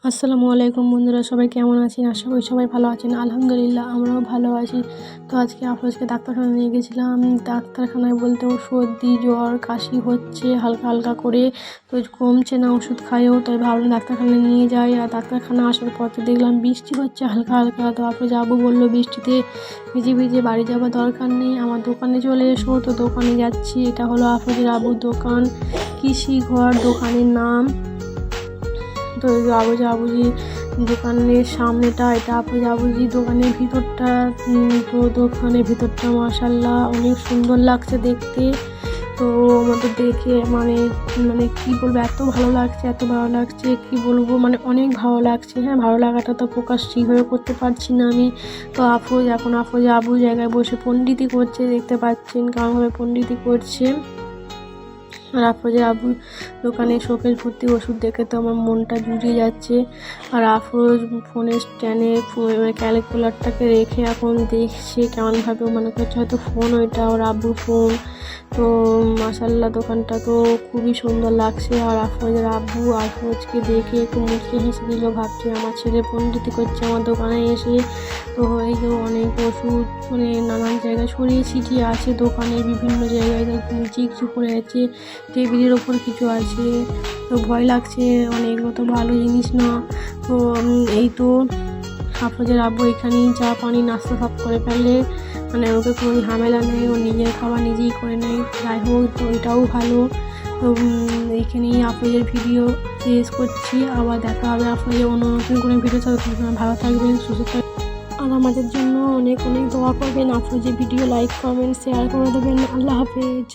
আসসালামু আলাইকুম বন্ধুরা, সবাই কেমন আছেন? আশা করি সবাই ভালো আছেন। আলহামদুলিল্লাহ আমরাও ভালো আছি। তো আজকে আফরোজকে ডাক্তারখানায় নিয়ে গেছিলাম। ডাক্তারখানায় বলতে ওর সর্দি জ্বর কাশি হচ্ছে হালকা হালকা করে, তো কমছে না, ওষুধ খাইও। তাই ভাবলাম ডাক্তারখানায় নিয়ে যাই। আর ডাক্তারখানা আসার পর তো দেখলাম বৃষ্টি হচ্ছে হালকা হালকা। তো আফরোজ আবু বললো বৃষ্টিতে ভিজে ভিজে বাড়ি যাওয়ার দরকার নেই, আমার দোকানে চলে এসো। তো দোকানে যাচ্ছি। এটা হলো আফরোজের আবুর দোকান, কৃষি ঘর দোকানের নাম। তো আবুজি দোকানের সামনেটা, এটা আবুজি দোকানের ভিতরটা। তো দোকানের ভিতরটা মাশাআল্লাহ অনেক সুন্দর লাগছে দেখতে। তো আমাদের দেখে মানে মানে কী বলবো, এত ভালো লাগছে কী বলবো, মানে অনেক ভালো লাগছে। হ্যাঁ, ভালো লাগাটা তো প্রকাশ ঠিকভাবে করতে পারছি না আমি। তো আফরোজ আবু জায়গায় বসে পণ্ডিতি করছে, দেখতে পাচ্ছেন কেমনভাবে পণ্ডিতি করছে। আর আফরোজের আবু দোকানে শোকেস ভর্তি ওষুধ দেখে তো আমার মনটা জুড়িয়ে যাচ্ছে। আর আফরোজ ফোনের স্ট্যান্ডে ক্যালকুলেটরটাকে রেখে এখন দেখছে কেমনভাবে, মনে করছে হয়তো ফোন ওইটা ওর আব্বুর ফোন। তো মাশাআল্লাহ দোকানটা তো খুবই সুন্দর লাগছে। আর আফরোজের আব্বু আফরোজকে দেখে একটু মুচকে হেসে দিল, ভাবছে আমার ছেলে পণ্ডিতি করছে আমার দোকানে এসে। তো এই যে অনেক ওষুধ মানে নানান জায়গায় ছড়িয়ে ছিটিয়ে আছে দোকানের বিভিন্ন জায়গায়, নিচে কিছু পড়ে আছে, টেবিলের ওপর কিছু আছে। তো ভয় লাগছে, অনেকগুলো তো ভালো জিনিস না। তো এই তো আফরোজের আব্বু এখানেই চা পানি নাস্তা সব করে ফেলে, মানে ওকে কোনো ঝামেলা নেই, ও নিজের খাবার নিজেই করে নেয়। যাই হোক, তো এটাও ভালো। তো এইখানেই আফরোজের ভিডিও শেষ করছি। আবার দেখা হবে আফরোজের অন্য নতুন কোনো ভিডিও সাথে। ভালো থাকবেন, সুস্থ থাকবেন, আর আমাদের জন্য অনেক অনেক দোয়া করবেন। আফরোজের ভিডিও লাইক কমেন্ট শেয়ার করে দেবেন। আল্লাহ হাফেজ।